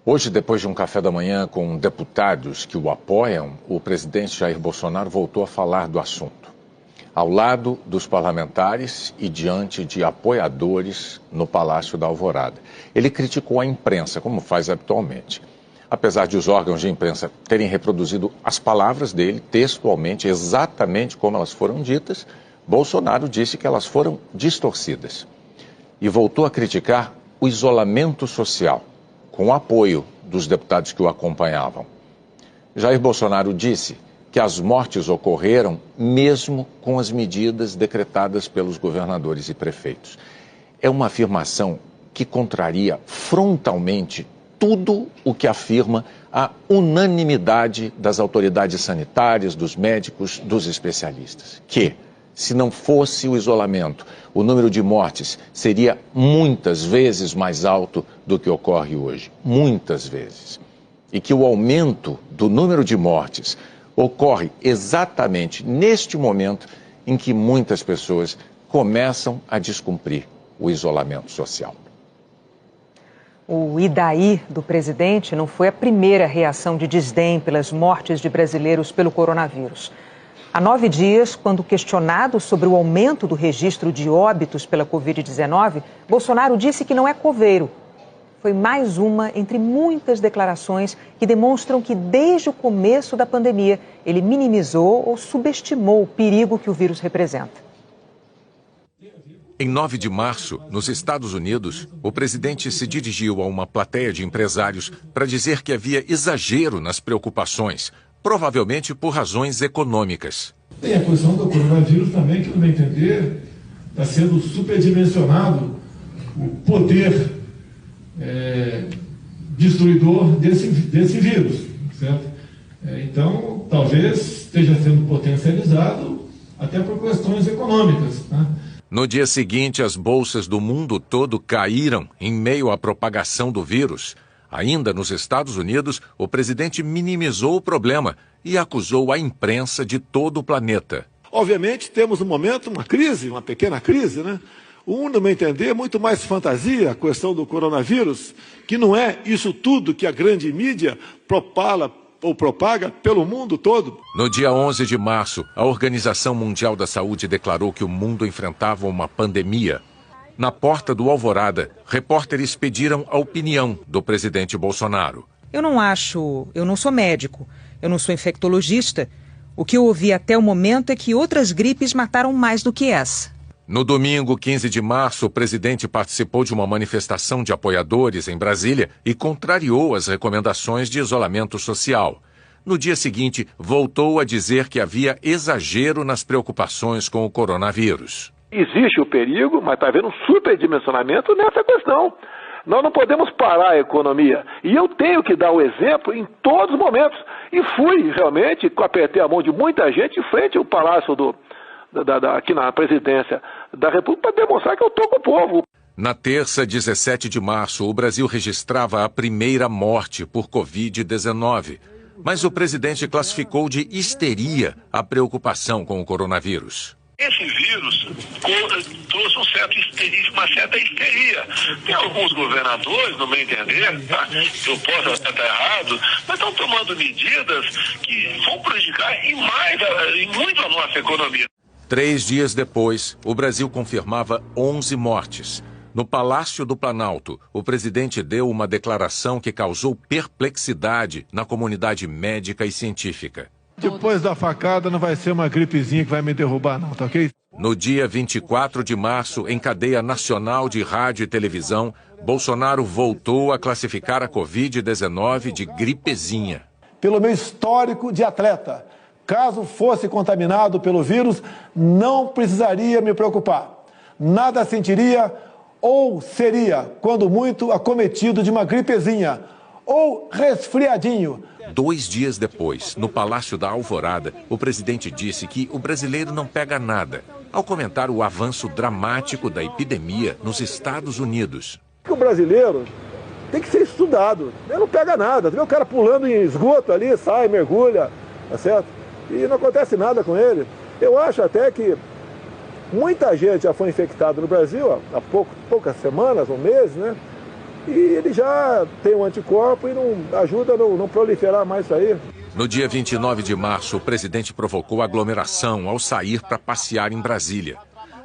Hoje, depois de um café da manhã com deputados que o apoiam, o presidente Jair Bolsonaro voltou a falar do assunto. Ao lado dos parlamentares e diante de apoiadores no Palácio da Alvorada. Ele criticou a imprensa, como faz habitualmente. Apesar de os órgãos de imprensa terem reproduzido as palavras dele textualmente, exatamente como elas foram ditas, Bolsonaro disse que elas foram distorcidas. E voltou a criticar o isolamento social, com o apoio dos deputados que o acompanhavam. Jair Bolsonaro disse que as mortes ocorreram mesmo com as medidas decretadas pelos governadores e prefeitos. É uma afirmação que contraria frontalmente tudo o que afirma a unanimidade das autoridades sanitárias, dos médicos, dos especialistas. Que, se não fosse o isolamento, o número de mortes seria muitas vezes mais alto do que ocorre hoje. Muitas vezes. E que o aumento do número de mortes ocorre exatamente neste momento em que muitas pessoas começam a descumprir o isolamento social. O "e daí" do presidente não foi a primeira reação de desdém pelas mortes de brasileiros pelo coronavírus. Há 9 dias, quando questionado sobre o aumento do registro de óbitos pela Covid-19, Bolsonaro disse que não é coveiro. Foi mais uma entre muitas declarações que demonstram que, desde o começo da pandemia, ele minimizou ou subestimou o perigo que o vírus representa. Em 9 de março, nos Estados Unidos, o presidente se dirigiu a uma plateia de empresários para dizer que havia exagero nas preocupações, provavelmente por razões econômicas. Tem a questão do coronavírus também, que, no meu entender, está sendo superdimensionado o poder destruidor desse vírus, certo? Então, talvez esteja sendo potencializado até por questões econômicas, né? No dia seguinte, as bolsas do mundo todo caíram em meio à propagação do vírus. Ainda nos Estados Unidos, o presidente minimizou o problema e acusou a imprensa de todo o planeta. Obviamente, temos no momento uma crise, uma pequena crise, né? No meu entender, muito mais fantasia a questão do coronavírus, que não é isso tudo que a grande mídia propaga pelo mundo todo. No dia 11 de março, a Organização Mundial da Saúde declarou que o mundo enfrentava uma pandemia. Na porta do Alvorada, repórteres pediram a opinião do presidente Bolsonaro. Eu não sou médico, eu não sou infectologista. O que eu ouvi até o momento é que outras gripes mataram mais do que essa. No domingo, 15 de março, o presidente participou de uma manifestação de apoiadores em Brasília e contrariou as recomendações de isolamento social. No dia seguinte, voltou a dizer que havia exagero nas preocupações com o coronavírus. Existe o perigo, mas está havendo um superdimensionamento nessa questão. Nós não podemos parar a economia. E eu tenho que dar o exemplo em todos os momentos. E fui, realmente, apertei a mão de muita gente em frente ao Palácio aqui na presidência da República para demonstrar que eu estou com o povo. Na terça, 17 de março, o Brasil registrava a primeira morte por Covid-19. Mas o presidente classificou de histeria a preocupação com o coronavírus. Esse vírus trouxe uma certa histeria. Tem alguns governadores, no meu entender, tá? Eu posso até estar errado, mas estão tomando medidas que vão prejudicar e muito a nossa economia. 3 dias depois, o Brasil confirmava 11 mortes. No Palácio do Planalto, o presidente deu uma declaração que causou perplexidade na comunidade médica e científica. Depois da facada não vai ser uma gripezinha que vai me derrubar não, tá ok? No dia 24 de março, em cadeia nacional de rádio e televisão, Bolsonaro voltou a classificar a Covid-19 de gripezinha. Pelo meu histórico de atleta, caso fosse contaminado pelo vírus, não precisaria me preocupar. Nada sentiria ou seria, quando muito, acometido de uma gripezinha ou resfriadinho. 2 dias depois, no Palácio da Alvorada, o presidente disse que o brasileiro não pega nada, ao comentar o avanço dramático da epidemia nos Estados Unidos. O brasileiro tem que ser estudado. Ele não pega nada. Vê o cara pulando em esgoto ali, sai, mergulha, tá certo? E não acontece nada com ele. Eu acho até que muita gente já foi infectada no Brasil há poucas semanas ou meses, né? e ele já tem um anticorpo e não ajuda a não proliferar mais isso aí. No dia 29 de março, o presidente provocou aglomeração ao sair para passear em Brasília.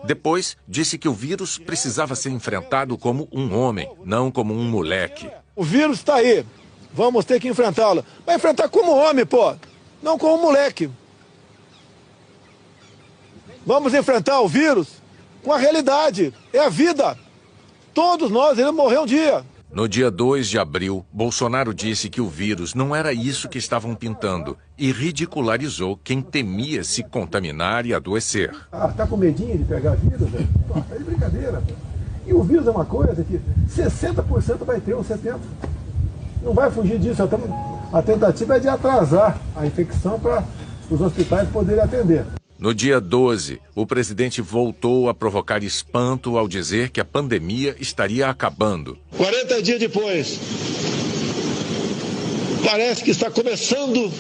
Depois, disse que o vírus precisava ser enfrentado como um homem, não como um moleque. O vírus está aí, vamos ter que enfrentá-lo. Vai enfrentar como homem, pô, não como moleque. Vamos enfrentar o vírus com a realidade, é a vida. Todos nós iremos morrer um dia. No dia 2 de abril, Bolsonaro disse que o vírus não era isso que estavam pintando e ridicularizou quem temia se contaminar e adoecer. Tá com medinho de pegar vírus, velho? É de brincadeira. Velho. E o vírus é uma coisa que 60% vai ter, ou 70%. Não vai fugir disso. A tentativa é de atrasar a infecção para os hospitais poderem atender. No dia 12, o presidente voltou a provocar espanto ao dizer que a pandemia estaria acabando. 40 dias depois, parece que está começando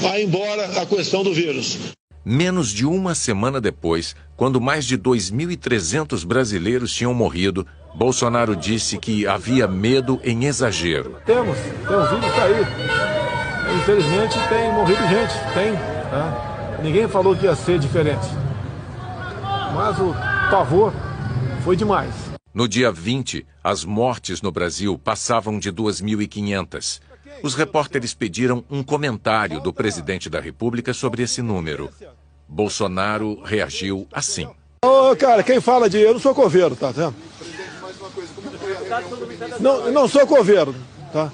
a ir embora a questão do vírus. Menos de uma semana depois, quando mais de 2.300 brasileiros tinham morrido, Bolsonaro disse que havia medo em exagero. Temos vírus aí. Infelizmente tem morrido gente, tá? Ninguém falou que ia ser diferente, mas o pavor foi demais. No dia 20, as mortes no Brasil passavam de 2.500. Os repórteres pediram um comentário do presidente da República sobre esse número. Bolsonaro reagiu assim. Cara, quem fala de... Eu não sou coveiro, tá vendo? Não sou coveiro, tá?